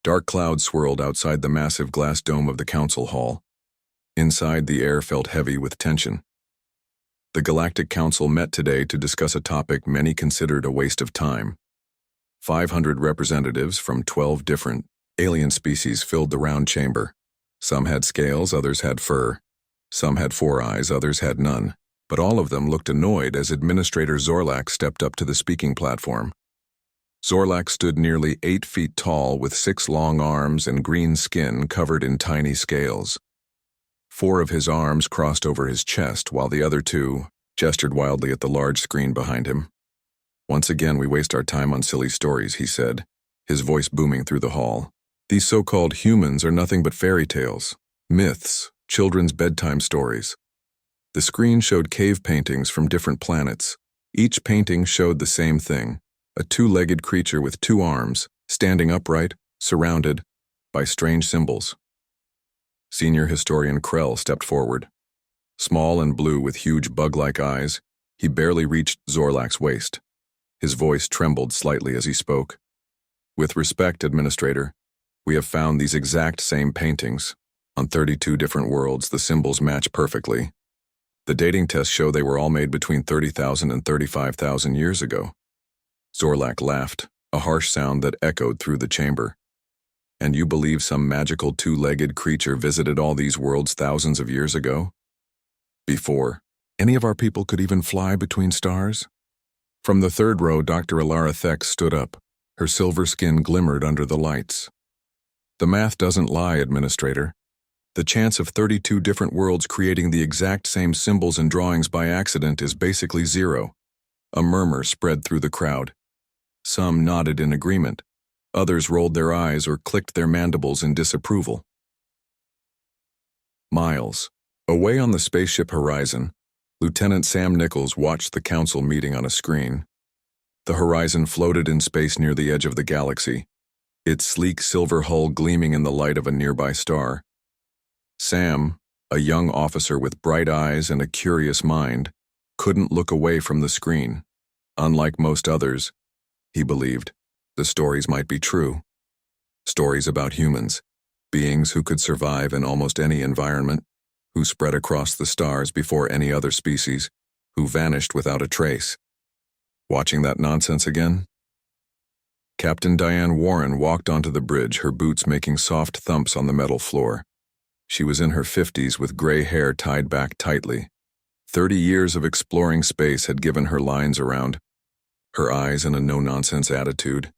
Dark clouds swirled outside the massive glass dome of the council hall. Inside, the air felt heavy with tension. The Galactic Council met today to discuss a topic many considered a waste of time. 500 representatives from 12 different alien species filled the round chamber. Some had scales, others had fur. Some had 4 eyes, others had none. But all of them looked annoyed as Administrator Zorlak stepped up to the speaking platform. Zorlak stood nearly 8 feet tall with 6 long arms and green skin covered in tiny scales. 4 of his arms crossed over his chest, while the other 2 gestured wildly at the large screen behind him. "Once again, we waste our time on silly stories," he said, his voice booming through the hall. "These so-called humans are nothing but fairy tales, myths, children's bedtime stories." The screen showed cave paintings from different planets. Each painting showed the same thing: a 2-legged creature with 2 arms, standing upright, surrounded by strange symbols. Senior historian Krell stepped forward. Small and blue with huge bug-like eyes, he barely reached Zorlak's waist. His voice trembled slightly as he spoke. "With respect, Administrator, we have found these exact same paintings. On 32 different worlds, the symbols match perfectly. The dating tests show they were all made between 30,000 and 35,000 years ago." Zorlak laughed, a harsh sound that echoed through the chamber. "And you believe some magical 2-legged creature visited all these worlds thousands of years ago? Before any of our people could even fly between stars?" From the 3rd row, Dr. Alara Thex stood up. Her silver skin glimmered under the lights. "The math doesn't lie, Administrator. The chance of 32 different worlds creating the exact same symbols and drawings by accident is basically 0. A murmur spread through the crowd. Some nodded in agreement. Others rolled their eyes or clicked their mandibles in disapproval. Miles away on the spaceship horizon, Lieutenant Sam Nichols watched the council meeting on a screen. The horizon floated in space near the edge of the galaxy, its sleek silver hull gleaming in the light of a nearby star. Sam, a young officer with bright eyes and a curious mind, couldn't look away from the screen. Unlike most others, he believed, the stories might be true. Stories about humans, beings who could survive in almost any environment, who spread across the stars before any other species, who vanished without a trace. Watching that nonsense again? Captain Diane Warren walked onto the bridge, her boots making soft thumps on the metal floor. She was in her 50s with gray hair tied back tightly. 30 years of exploring space had given her lines around her eyes and a no-nonsense attitude.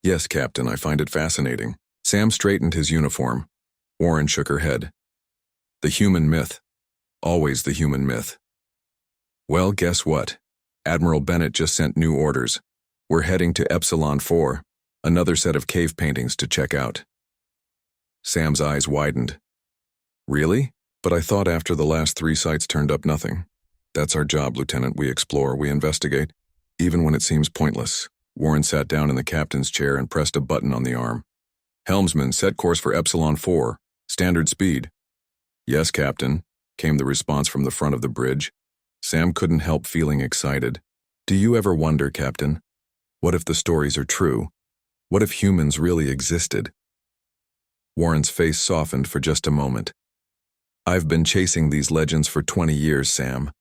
"Yes, Captain, I find it fascinating." Sam straightened his uniform. Warren shook her head. "The human myth. Always the human myth." "Well, guess what? Admiral Bennett just sent new orders. We're heading to Epsilon 4, another set of cave paintings to check out." Sam's eyes widened. "Really? But I thought after the last 3 sites turned up nothing." "That's our job, Lieutenant. We explore, we investigate, even when it seems pointless." Warren sat down in the captain's chair and pressed a button on the arm. "Helmsman, set course for Epsilon 4. Standard speed." "Yes, Captain," came the response from the front of the bridge. Sam couldn't help feeling excited. "Do you ever wonder, Captain, what if the stories are true? What if humans really existed?" Warren's face softened for just a moment. "I've been chasing these legends for 20 years, Sam.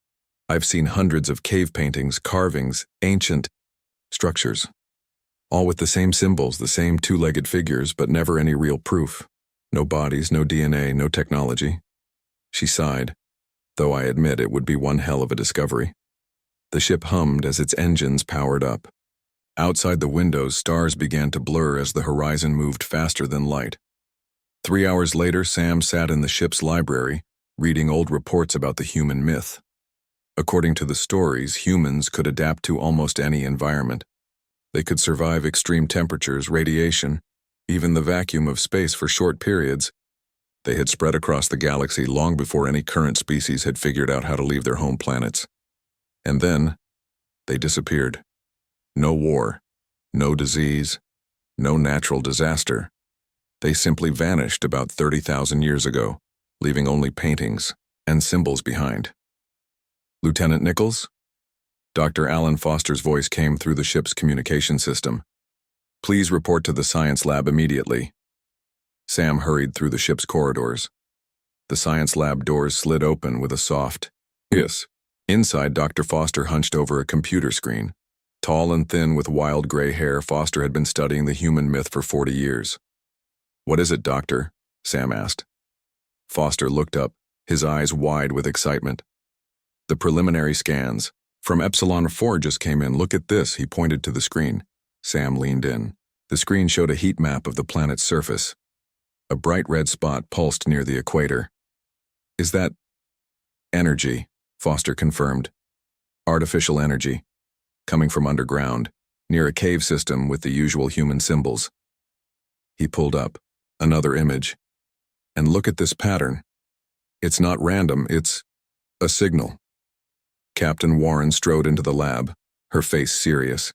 I've seen hundreds of cave paintings, carvings, ancient structures, all with the same symbols, the same 2-legged figures, but never any real proof. No bodies, no DNA, no technology." She sighed, though I admit it would be one hell of a discovery. The ship hummed as its engines powered up. Outside the windows, stars began to blur as the horizon moved faster than light. 3 hours later, Sam sat in the ship's library, reading old reports about the human myth. According to the stories, humans could adapt to almost any environment. They could survive extreme temperatures, radiation, even the vacuum of space for short periods. They had spread across the galaxy long before any current species had figured out how to leave their home planets. And then, they disappeared. No war, no disease, no natural disaster. They simply vanished about 30,000 years ago, leaving only paintings and symbols behind. "Lieutenant Nichols?" Dr. Alan Foster's voice came through the ship's communication system. "Please report to the science lab immediately. Sam hurried through the ship's corridors. The science lab doors slid open with a soft hiss. Inside, Dr. Foster hunched over a computer screen. Tall and thin with wild gray hair, Foster had been studying the human myth for 40 years. "What is it, Doctor?" Sam asked. Foster looked up, his eyes wide with excitement. "The preliminary scans. From Epsilon 4 just came in. Look at this," he pointed to the screen. Sam leaned in. The screen showed a heat map of the planet's surface. A bright red spot pulsed near the equator. "Is that energy?" Foster confirmed. "Artificial energy, coming from underground, near a cave system with the usual human symbols." He pulled up another image. "And look at this pattern. It's not random, it's a signal." Captain Warren strode into the lab, her face serious.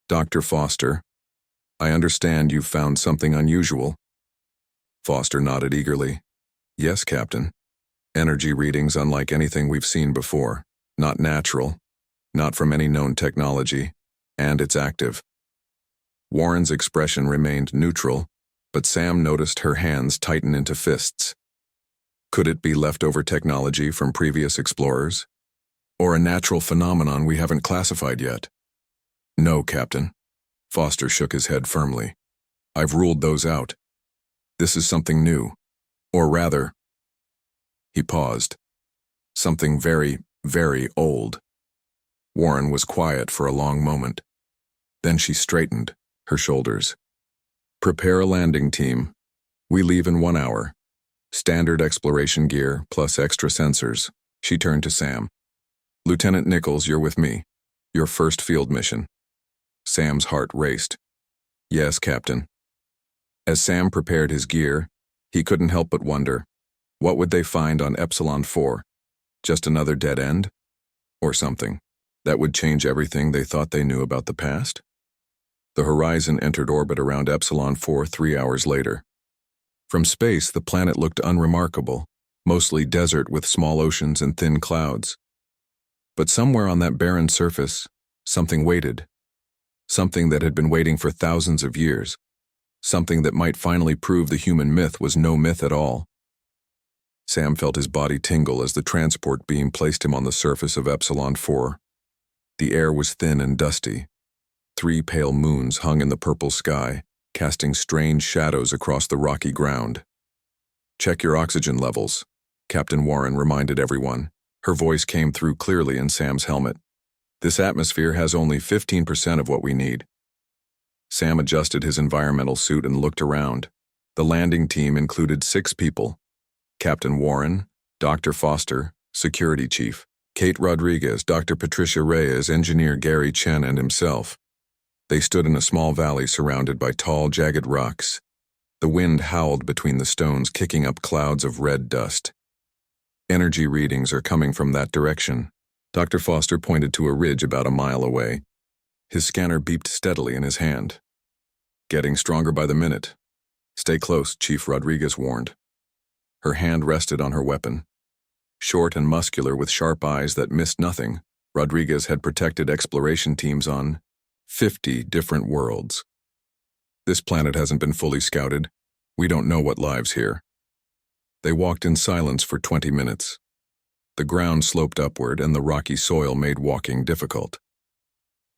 "Dr. Foster, I understand you've found something unusual." Foster nodded eagerly. "Yes, Captain. Energy readings unlike anything we've seen before. Not natural, not from any known technology, and it's active." Warren's expression remained neutral, but Sam noticed her hands tighten into fists. Could it be leftover technology from previous explorers? Or a natural phenomenon we haven't classified yet? "No, Captain." Foster shook his head firmly. "I've ruled those out. This is something new. Or rather," he paused, "something very, very old." Warren was quiet for a long moment. Then she straightened, her shoulders. "Prepare a landing team. We leave in 1 hour. Standard exploration gear plus extra sensors." She turned to Sam. "Lieutenant Nichols, you're with me. Your first field mission." Sam's heart raced. "Yes, Captain." As Sam prepared his gear, he couldn't help but wonder, what would they find on Epsilon 4? Just another dead end? Or something that would change everything they thought they knew about the past? The Horizon entered orbit around Epsilon 4 3 hours later. From space, the planet looked unremarkable, mostly desert with small oceans and thin clouds. But somewhere on that barren surface, something waited. Something that had been waiting for thousands of years. Something that might finally prove the human myth was no myth at all. Sam felt his body tingle as the transport beam placed him on the surface of Epsilon 4. The air was thin and dusty. 3 pale moons hung in the purple sky, casting strange shadows across the rocky ground. "Check your oxygen levels," Captain Warren reminded everyone. Her voice came through clearly in Sam's helmet. "This atmosphere has only 15% of what we need." Sam adjusted his environmental suit and looked around. The landing team included 6 people. Captain Warren, Dr. Foster, Security Chief, Kate Rodriguez, Dr. Patricia Reyes, Engineer Gary Chen, and himself. They stood in a small valley surrounded by tall, jagged rocks. The wind howled between the stones, kicking up clouds of red dust. "Energy readings are coming from that direction." Dr. Foster pointed to a ridge about a mile away. His scanner beeped steadily in his hand. "Getting stronger by the minute. Stay close," Chief Rodriguez warned. Her hand rested on her weapon. Short and muscular with sharp eyes that missed nothing, Rodriguez had protected exploration teams on 50 different worlds. "This planet hasn't been fully scouted. We don't know what lives here." They walked in silence for 20 minutes. The ground sloped upward and the rocky soil made walking difficult.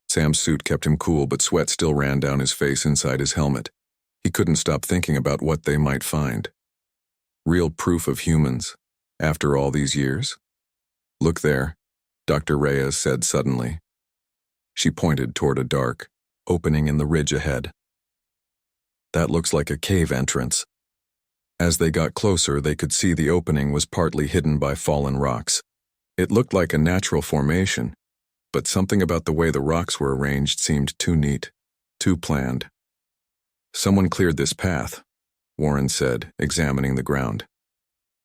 Sam's suit kept him cool, but sweat still ran down his face inside his helmet. He couldn't stop thinking about what they might find. Real proof of humans, after all these years? "Look there," Dr. Reyes said suddenly. She pointed toward a dark opening in the ridge ahead. "That looks like a cave entrance." As they got closer, they could see the opening was partly hidden by fallen rocks. It looked like a natural formation, but something about the way the rocks were arranged seemed too neat, too planned. "Someone cleared this path," Warren said, examining the ground.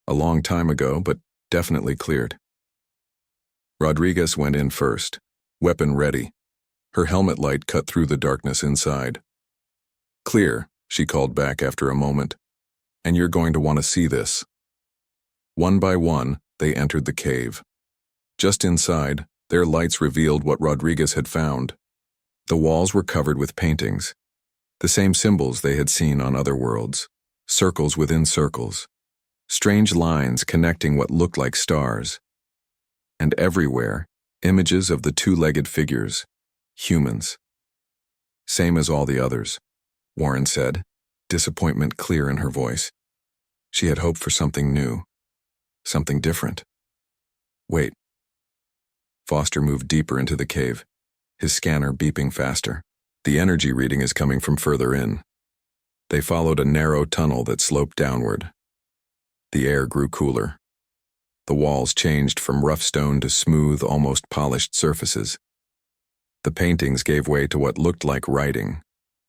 "A long time ago, but definitely cleared." Rodriguez went in first, weapon ready. Her helmet light cut through the darkness inside. "Clear," she called back after a moment. "And you're going to want to see this." One by one, they entered the cave. Just inside, their lights revealed what Rodriguez had found. The walls were covered with paintings, the same symbols they had seen on other worlds. circles within circles, strange lines connecting what looked like stars. And everywhere, images of the two-legged figures, humans. Same as all the others, Warren said, disappointment clear in her voice. She had hoped for something new, something different. Wait. Foster moved deeper into the cave, his scanner beeping faster. The energy reading is coming from further in. They followed a narrow tunnel that sloped downward. The air grew cooler. The walls changed from rough stone to smooth, almost polished surfaces. The paintings gave way to what looked like writing,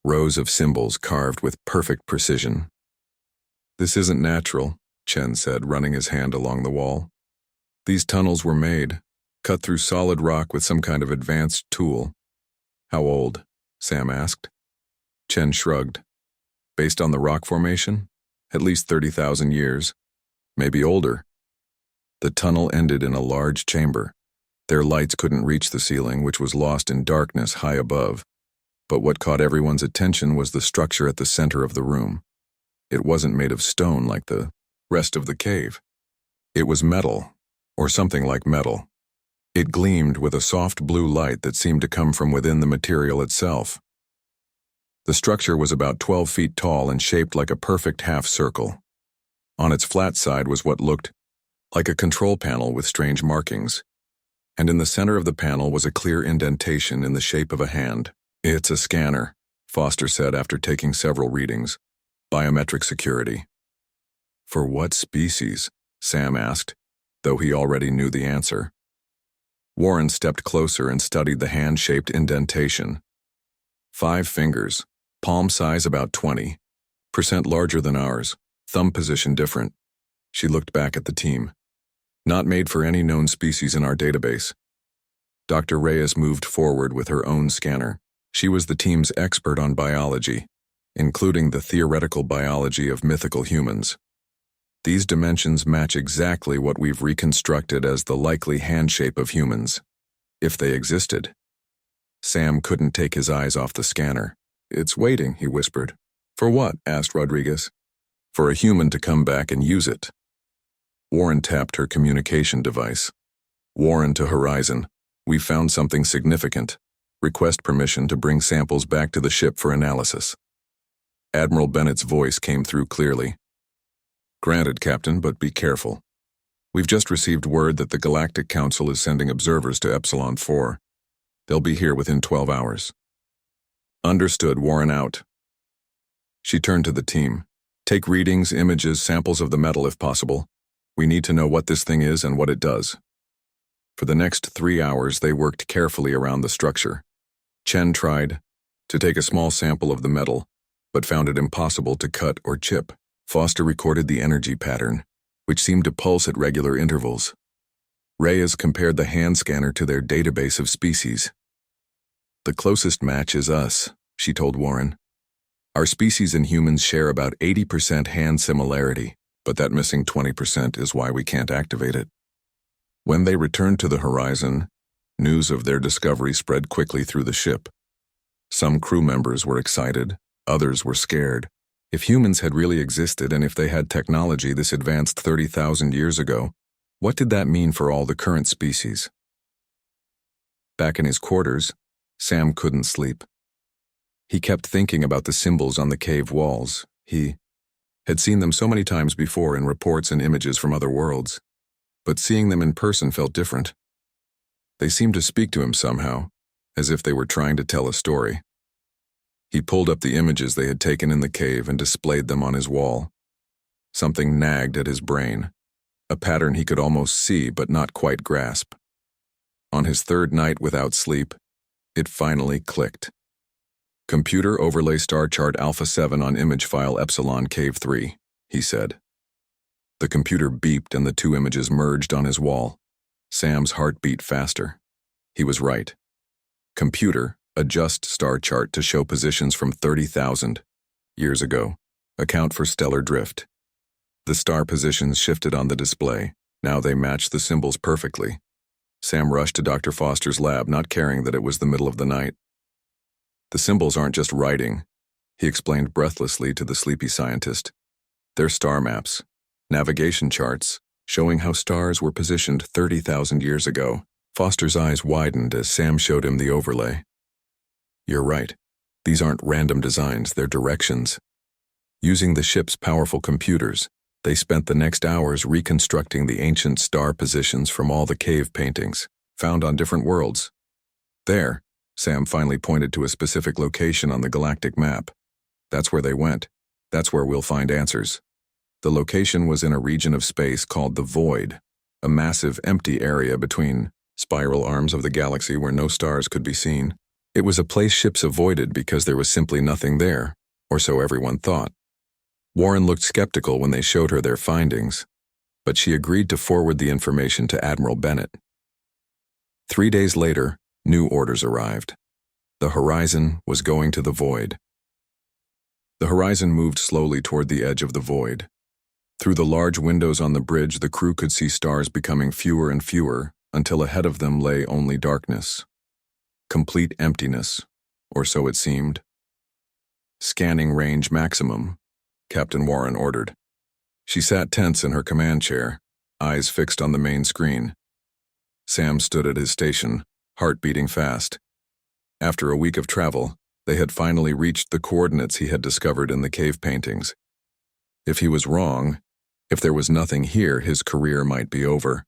rows of symbols carved with perfect precision. This isn't natural, Chen said, running his hand along the wall. These tunnels were made, cut through solid rock with some kind of advanced tool. How old? Sam asked. Chen shrugged. Based on the rock formation, at least 30,000 years, maybe older. The tunnel ended in a large chamber. Their lights couldn't reach the ceiling, which was lost in darkness high above. But what caught everyone's attention was the structure at the center of the room. It wasn't made of stone like the rest of the cave. It was metal, or something like metal. It gleamed with a soft blue light that seemed to come from within the material itself. The structure was about 12 feet tall and shaped like a perfect half circle. On its flat side was what looked like a control panel with strange markings. And in the center of the panel was a clear indentation in the shape of a hand. It's a scanner, Foster said after taking several readings. Biometric security. For what species? Sam asked, though he already knew the answer. Warren stepped closer and studied the hand-shaped indentation. 5 fingers, palm size about 20%, larger than ours, thumb position different. She looked back at the team. Not made for any known species in our database. Dr. Reyes moved forward with her own scanner. She was the team's expert on biology, including the theoretical biology of mythical humans. These dimensions match exactly what we've reconstructed as the likely hand shape of humans, if they existed. Sam couldn't take his eyes off the scanner. It's waiting, he whispered. For what? Asked Rodriguez. For a human to come back and use it. Warren tapped her communication device. Warren to Horizon. We found something significant. Request permission to bring samples back to the ship for analysis. Admiral Bennett's voice came through clearly. Granted, Captain, but be careful. We've just received word that the Galactic Council is sending observers to Epsilon 4. They'll be here within 12 hours. Understood, Warren out. She turned to the team. Take readings, images, samples of the metal if possible. We need to know what this thing is and what it does. For the next 3 hours, they worked carefully around the structure. Chen tried to take a small sample of the metal, but found it impossible to cut or chip. Foster recorded the energy pattern, which seemed to pulse at regular intervals. Reyes compared the hand scanner to their database of species. The closest match is us, she told Warren. Our species and humans share about 80% hand similarity, but that missing 20% is why we can't activate it. When they returned to the Horizon, news of their discovery spread quickly through the ship. Some crew members were excited, others were scared. If humans had really existed and if they had technology this advanced 30,000 years ago, what did that mean for all the current species? Back in his quarters, Sam couldn't sleep. He kept thinking about the symbols on the cave walls. He had seen them so many times before in reports and images from other worlds, but seeing them in person felt different. They seemed to speak to him somehow, as if they were trying to tell a story. He pulled up the images they had taken in the cave and displayed them on his wall. Something nagged at his brain, a pattern he could almost see but not quite grasp. On his 3rd night without sleep, it finally clicked. Computer overlay star chart Alpha 7 on image file Epsilon Cave 3, he said. The computer beeped and the 2 images merged on his wall. Sam's heart beat faster. He was right. Computer, adjust star chart to show positions from 30,000 years ago. Account for stellar drift. The star positions shifted on the display. Now they matched the symbols perfectly. Sam rushed to Dr. Foster's lab, not caring that it was the middle of the night. The symbols aren't just writing, he explained breathlessly to the sleepy scientist. Their star maps, navigation charts, showing how stars were positioned 30,000 years ago. Foster's eyes widened as Sam showed him the overlay. You're right. These aren't random designs, they're directions. Using the ship's powerful computers, they spent the next hours reconstructing the ancient star positions from all the cave paintings, found on different worlds. There, Sam finally pointed to a specific location on the galactic map. That's where they went. That's where we'll find answers. The location was in a region of space called the Void, a massive empty area between spiral arms of the galaxy where no stars could be seen. It was a place ships avoided because there was simply nothing there, or so everyone thought. Warren looked skeptical when they showed her their findings, but she agreed to forward the information to Admiral Bennett. 3 days later, new orders arrived. The Horizon was going to the Void. The Horizon moved slowly toward the edge of the Void. Through the large windows on the bridge, the crew could see stars becoming fewer and fewer until ahead of them lay only darkness. Complete emptiness, or so it seemed. Scanning range maximum, Captain Warren ordered. She sat tense in her command chair, eyes fixed on the main screen. Sam stood at his station, heart beating fast. After a week of travel, they had finally reached the coordinates he had discovered in the cave paintings. If he was wrong, if there was nothing here, his career might be over.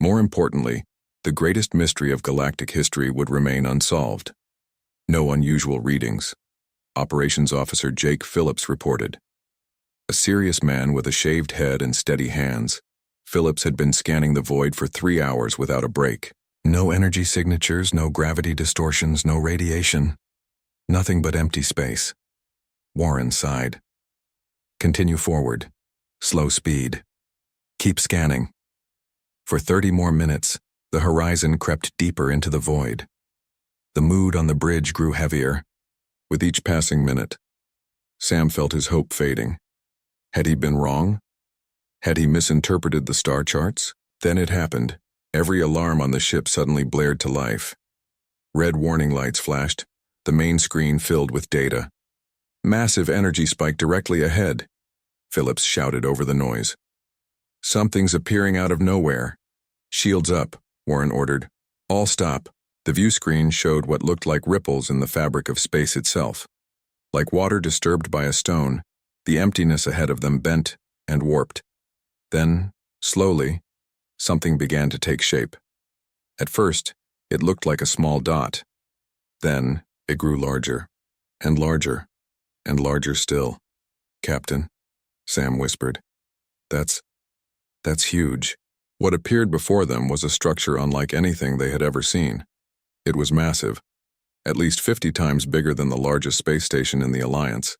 More importantly, the greatest mystery of galactic history would remain unsolved. No unusual readings. Operations Officer Jake Phillips reported. A serious man with a shaved head and steady hands, Phillips had been scanning the Void for 3 hours without a break. No energy signatures, no gravity distortions, no radiation. Nothing but empty space. Warren sighed. Continue forward. Slow speed. Keep scanning. For 30 more minutes, the Horizon crept deeper into the Void. The mood on the bridge grew heavier. With each passing minute, Sam felt his hope fading. Had he been wrong? Had he misinterpreted the star charts? Then it happened. Every alarm on the ship suddenly blared to life. Red warning lights flashed, the main screen filled with data. Massive energy spike directly ahead. Phillips shouted over the noise. Something's appearing out of nowhere. Shields up, Warren ordered. All stop. The view screen showed what looked like ripples in the fabric of space itself. Like water disturbed by a stone, the emptiness ahead of them bent and warped. Then, slowly, something began to take shape. At first, it looked like a small dot. Then, it grew larger, and larger, and larger still. Captain, Sam whispered. That's huge. What appeared before them was a structure unlike anything they had ever seen. It was massive, at least 50 times bigger than the largest space station in the Alliance.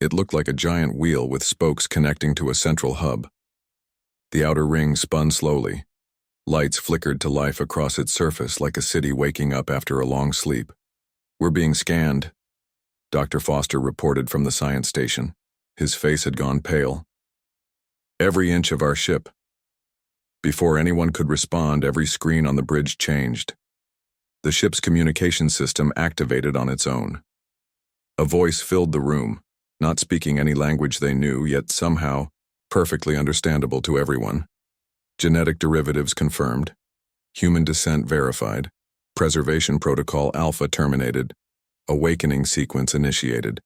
It looked like a giant wheel with spokes connecting to a central hub. The outer ring spun slowly. Lights flickered to life across its surface like a city waking up after a long sleep. We're being scanned, Dr. Foster reported from the science station. His face had gone pale. Every inch of our ship. Before anyone could respond, every screen on the bridge changed. The ship's communication system activated on its own. A voice filled the room, not speaking any language they knew, yet somehow perfectly understandable to everyone. Genetic derivatives confirmed. Human descent verified. Preservation protocol alpha terminated. Awakening sequence initiated.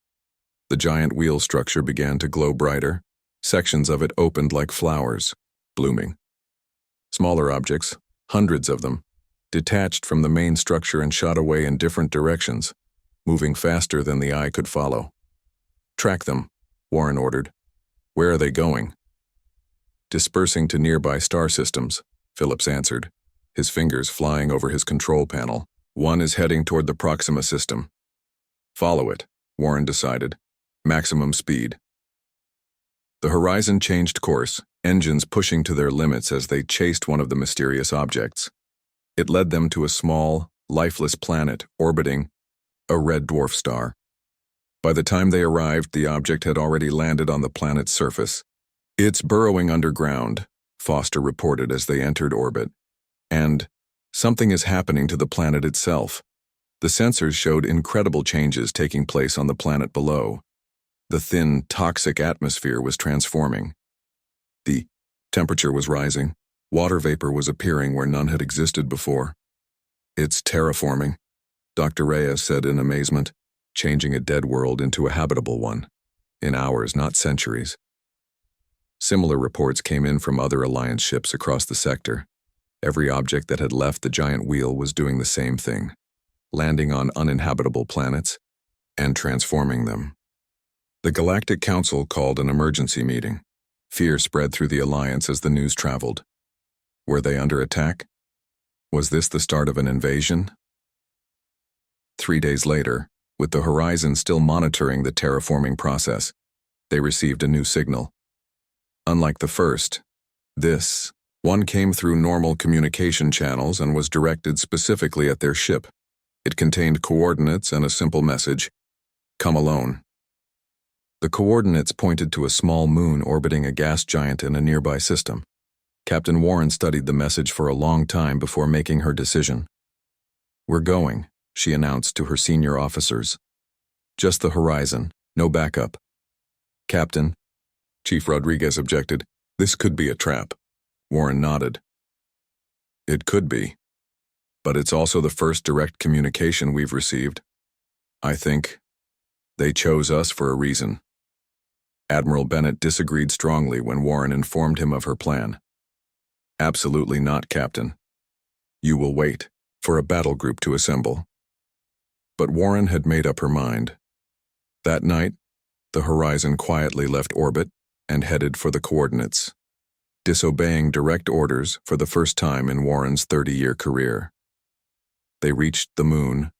The giant wheel structure began to glow brighter. Sections of it opened like flowers, blooming. Smaller objects, hundreds of them, detached from the main structure and shot away in different directions, moving faster than the eye could follow. Track them, Warren ordered. Where are they going? Dispersing to nearby star systems, Phillips answered, his fingers flying over his control panel. One is heading toward the Proxima system. Follow it, Warren decided. Maximum speed. The Horizon changed course, engines pushing to their limits as they chased one of the mysterious objects. It led them to a small, lifeless planet orbiting a red dwarf star. By the time they arrived, the object had already landed on the planet's surface. It's burrowing underground, Foster reported as they entered orbit. And something is happening to the planet itself. The sensors showed incredible changes taking place on the planet below. The thin, toxic atmosphere was transforming. The temperature was rising. Water vapor was appearing where none had existed before. "It's terraforming," Dr. Reyes said in amazement, "changing a dead world into a habitable one. In hours, not centuries." Similar reports came in from other Alliance ships across the sector. Every object that had left the giant wheel was doing the same thing, landing on uninhabitable planets and transforming them. The Galactic Council called an emergency meeting. Fear spread through the Alliance as the news traveled. Were they under attack? Was this the start of an invasion? 3 days later, with the Horizon still monitoring the terraforming process, they received a new signal. Unlike the first, this one came through normal communication channels and was directed specifically at their ship. It contained coordinates and a simple message: "Come alone." The coordinates pointed to a small moon orbiting a gas giant in a nearby system. Captain Warren studied the message for a long time before making her decision. "We're going," she announced to her senior officers. "Just the Horizon, no backup." "Captain," Chief Rodriguez objected, "this could be a trap." Warren nodded. "It could be, but it's also the first direct communication we've received. I think they chose us for a reason." Admiral Bennett disagreed strongly when Warren informed him of her plan. "Absolutely not, Captain. You will wait for a battle group to assemble." But Warren had made up her mind. That night, the Horizon quietly left orbit and headed for the coordinates, disobeying direct orders for the first time in Warren's 30-year career. They reached the moon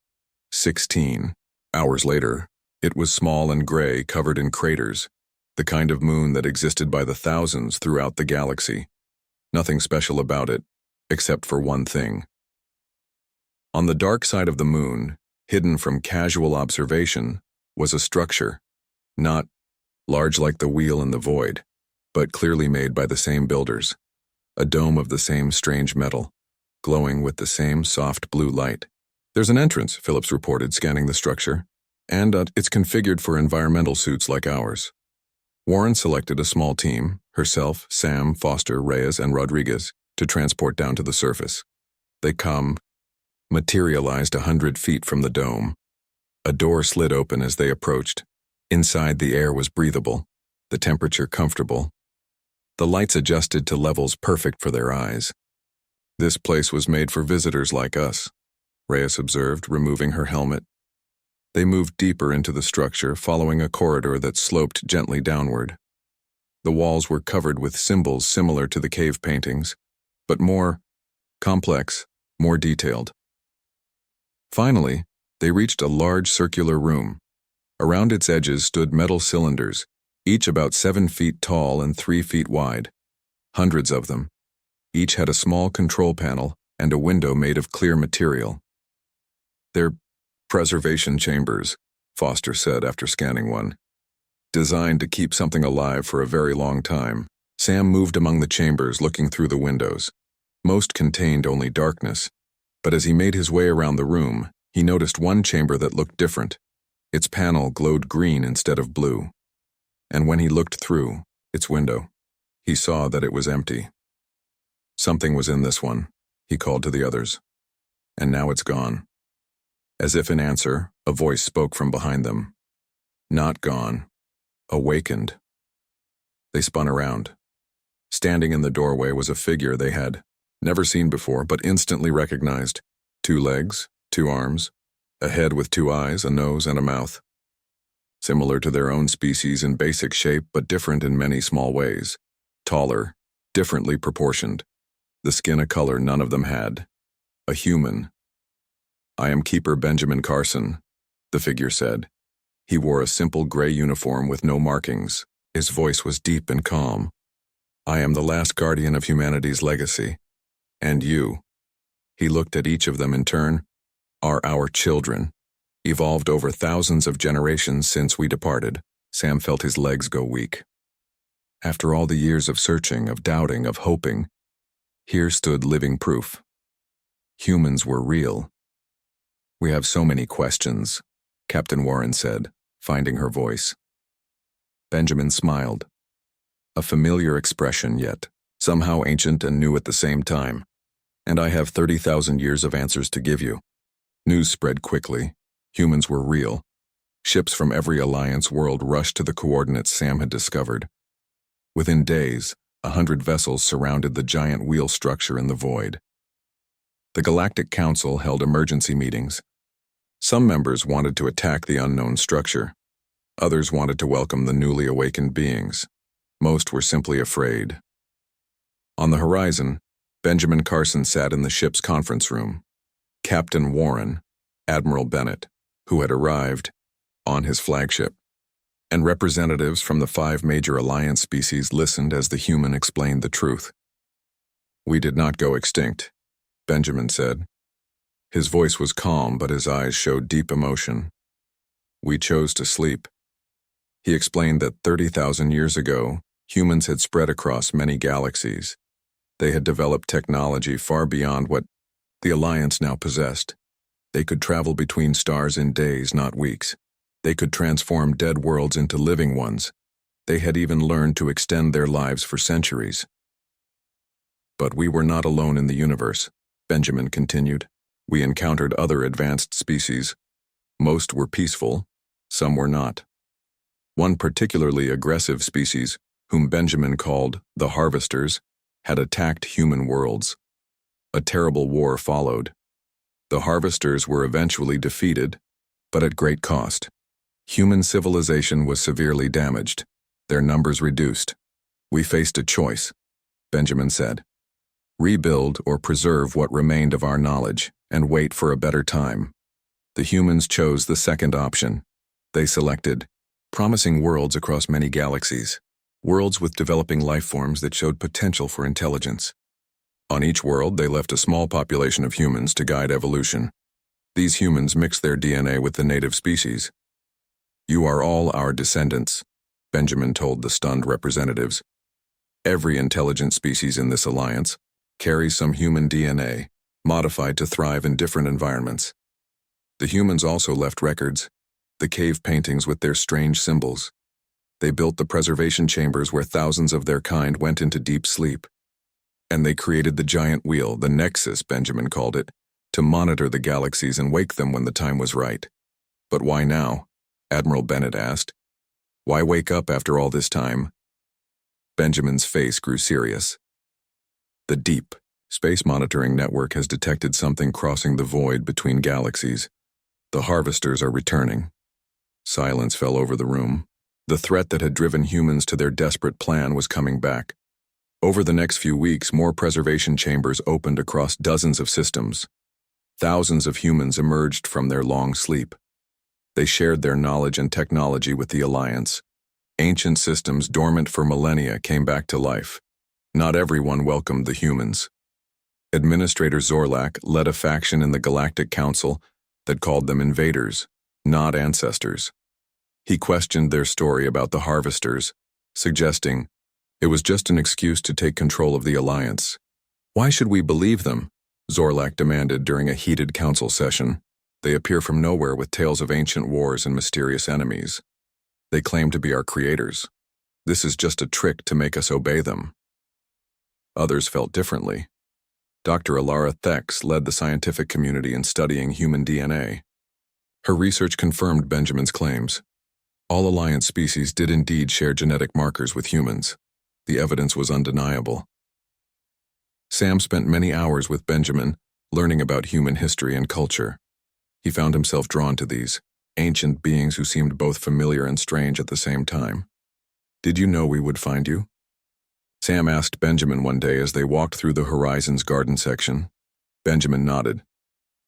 16 hours later. It was small and gray, covered in craters, the kind of moon that existed by the thousands throughout the galaxy. Nothing special about it, except for one thing. On the dark side of the moon, hidden from casual observation, was a structure, not large like the wheel in the void, but clearly made by the same builders. A dome of the same strange metal, glowing with the same soft blue light. "There's an entrance," Phillips reported, scanning the structure, "and it's configured for environmental suits like ours." Warren selected a small team, herself, Sam, Foster, Reyes, and Rodriguez, to transport down to the surface. They materialized 100 feet from the dome. A door slid open as they approached. Inside, the air was breathable, the temperature comfortable. The lights adjusted to levels perfect for their eyes. "This place was made for visitors like us," Reyes observed, removing her helmet. They moved deeper into the structure, following a corridor that sloped gently downward. The walls were covered with symbols similar to the cave paintings, but more complex, more detailed. Finally, they reached a large circular room. Around its edges stood metal cylinders, each about 7 feet tall and 3 feet wide. Hundreds of them. Each had a small control panel and a window made of clear material. "They're preservation chambers," Foster said after scanning one. "Designed to keep something alive for a very long time." Sam moved among the chambers, looking through the windows. Most contained only darkness, but as he made his way around the room, he noticed one chamber that looked different. Its panel glowed green instead of blue. And when he looked through its window, he saw that it was empty. "Something was in this one," he called to the others. "And now it's gone." As if in answer, a voice spoke from behind them. "Not gone. Awakened." They spun around. Standing in the doorway was a figure they had never seen before, but instantly recognized. 2 legs, 2 arms, a head with 2 eyes, a nose, and a mouth. Similar to their own species in basic shape, but different in many small ways. Taller, differently proportioned. The skin a color none of them had. A human. "I am Keeper Benjamin Carson," the figure said. He wore a simple gray uniform with no markings. His voice was deep and calm. "I am the last guardian of humanity's legacy. And you," he looked at each of them in turn, "are our children, evolved over thousands of generations since we departed." Sam felt his legs go weak. After all the years of searching, of doubting, of hoping, here stood living proof. Humans were real. "We have so many questions," Captain Warren said, finding her voice. Benjamin smiled. A familiar expression, yet somehow ancient and new at the same time. And I have 30,000 years of answers to give you. News spread quickly. Humans were real. Ships from every Alliance world rushed to the coordinates Sam had discovered. Within days, 100 vessels surrounded the giant wheel structure in the void. The Galactic Council held emergency meetings. Some members wanted to attack the unknown structure. Others wanted to welcome the newly awakened beings. Most were simply afraid. On the horizon, Benjamin Carson sat in the ship's conference room. Captain Warren, Admiral Bennett, who had arrived on his flagship, and representatives from the 5 major Alliance species listened as the human explained the truth. "We did not go extinct," Benjamin said. His voice was calm, but his eyes showed deep emotion. "We chose to sleep." He explained that 30,000 years ago, humans had spread across many galaxies. They had developed technology far beyond what the Alliance now possessed. They could travel between stars in days, not weeks. They could transform dead worlds into living ones. They had even learned to extend their lives for centuries. "But we were not alone in the universe," Benjamin continued. "We encountered other advanced species. Most were peaceful, some were not. One particularly aggressive species, whom Benjamin called the Harvesters, had attacked human worlds. A terrible war followed. The Harvesters were eventually defeated, but at great cost. Human civilization was severely damaged, their numbers reduced. We faced a choice," Benjamin said. "Rebuild or preserve what remained of our knowledge and wait for a better time." The humans chose the second option. They selected promising worlds across many galaxies, worlds with developing life forms that showed potential for intelligence. On each world, they left a small population of humans to guide evolution. These humans mixed their DNA with the native species. "You are all our descendants," Benjamin told the stunned representatives. "Every intelligent species in this alliance carries some human DNA, modified to thrive in different environments." The humans also left records, the cave paintings with their strange symbols. They built the preservation chambers where thousands of their kind went into deep sleep. And they created the giant wheel, the Nexus, Benjamin called it, to monitor the galaxies and wake them when the time was right. "But why now?" Admiral Bennett asked. "Why wake up after all this time?" Benjamin's face grew serious. "The Deep Space Monitoring Network has detected something crossing the void between galaxies. The Harvesters are returning." Silence fell over the room. The threat that had driven humans to their desperate plan was coming back. Over the next few weeks, more preservation chambers opened across dozens of systems. Thousands of humans emerged from their long sleep. They shared their knowledge and technology with the Alliance. Ancient systems dormant for millennia came back to life. Not everyone welcomed the humans. Administrator Zorlak led a faction in the Galactic Council that called them invaders, not ancestors. He questioned their story about the Harvesters, suggesting it was just an excuse to take control of the Alliance. "Why should we believe them?" Zorlak demanded during a heated council session. "They appear from nowhere with tales of ancient wars and mysterious enemies. They claim to be our creators. This is just a trick to make us obey them." Others felt differently. Dr. Alara Thex led the scientific community in studying human DNA. Her research confirmed Benjamin's claims. All Alliance species did indeed share genetic markers with humans. The evidence was undeniable. Sam spent many hours with Benjamin, learning about human history and culture. He found himself drawn to these ancient beings who seemed both familiar and strange at the same time. "Did you know we would find you?" Sam asked Benjamin one day as they walked through the Horizon's garden section. Benjamin nodded.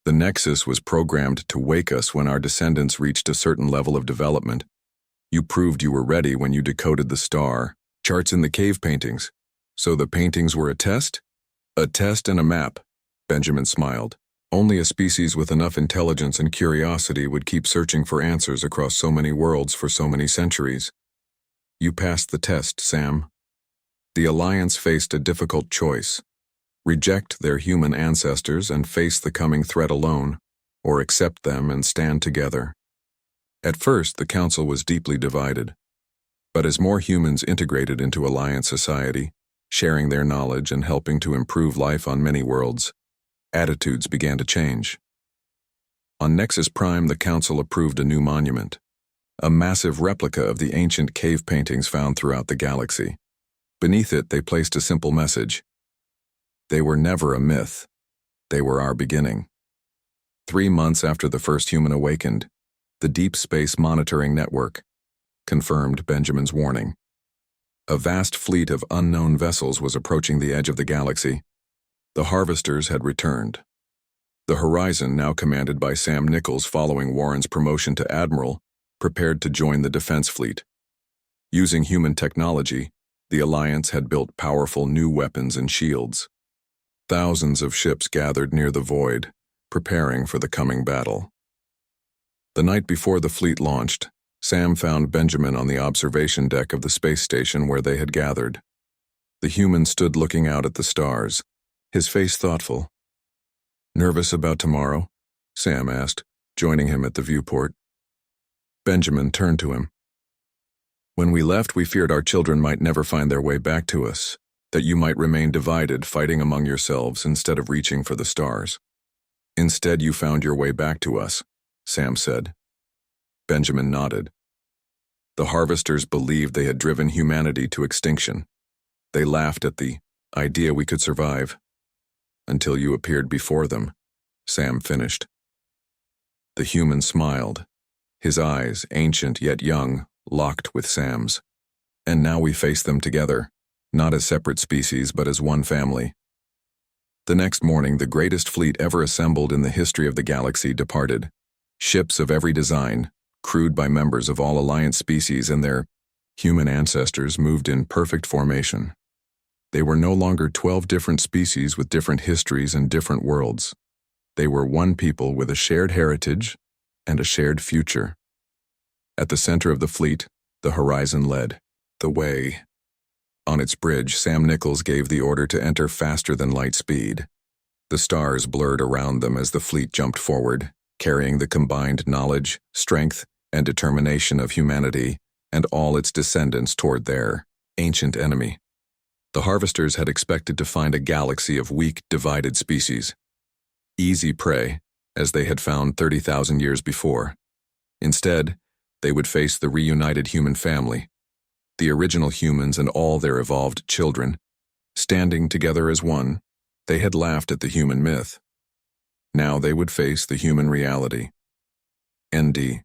"The Nexus was programmed to wake us when our descendants reached a certain level of development. You proved you were ready when you decoded the star charts in the cave paintings. So the paintings were a test?" "A test and a map," Benjamin smiled. "Only a species with enough intelligence and curiosity would keep searching for answers across so many worlds for so many centuries." "You passed the test, Sam." The Alliance faced a difficult choice: reject their human ancestors and face the coming threat alone, or accept them and stand together. At first, the Council was deeply divided. But as more humans integrated into Alliance society, sharing their knowledge and helping to improve life on many worlds, attitudes began to change. On Nexus Prime, the Council approved a new monument, a massive replica of the ancient cave paintings found throughout the galaxy. Beneath it, they placed a simple message. They were never a myth. They were our beginning. 3 months after the first human awakened, the Deep Space Monitoring Network confirmed Benjamin's warning. A vast fleet of unknown vessels was approaching the edge of the galaxy. The Harvesters had returned. The Horizon, now commanded by Sam Nichols following Warren's promotion to Admiral, prepared to join the defense fleet. Using human technology, the Alliance had built powerful new weapons and shields. Thousands of ships gathered near the void, preparing for the coming battle. The night before the fleet launched, Sam found Benjamin on the observation deck of the space station where they had gathered. The human stood looking out at the stars, his face thoughtful. "Nervous about tomorrow?" Sam asked, joining him at the viewport. Benjamin turned to him. "When we left, we feared our children might never find their way back to us, that you might remain divided, fighting among yourselves instead of reaching for the stars. Instead, you found your way back to us," Sam said. Benjamin nodded. The Harvesters believed they had driven humanity to extinction. They laughed at the idea we could survive. "Until you appeared before them," Sam finished. The human smiled, his eyes, ancient yet young, locked with Sam's. "And now we face them together, not as separate species but as one family." The next morning, the greatest fleet ever assembled in the history of the galaxy departed. Ships of every design, crewed by members of all Alliance species and their human ancestors, moved in perfect formation. They were no longer 12 different species with different histories and different worlds. They were one people with a shared heritage and a shared future. At the center of the fleet, the Horizon led the way. On its bridge, Sam Nichols gave the order to enter faster than light speed. The stars blurred around them as the fleet jumped forward, carrying the combined knowledge, strength, and determination of humanity and all its descendants toward their ancient enemy. The Harvesters had expected to find a galaxy of weak, divided species. Easy prey, as they had found 30,000 years before. Instead, they would face the reunited human family, the original humans and all their evolved children. Standing together as one, they had laughed at the human myth. Now they would face the human reality. ND.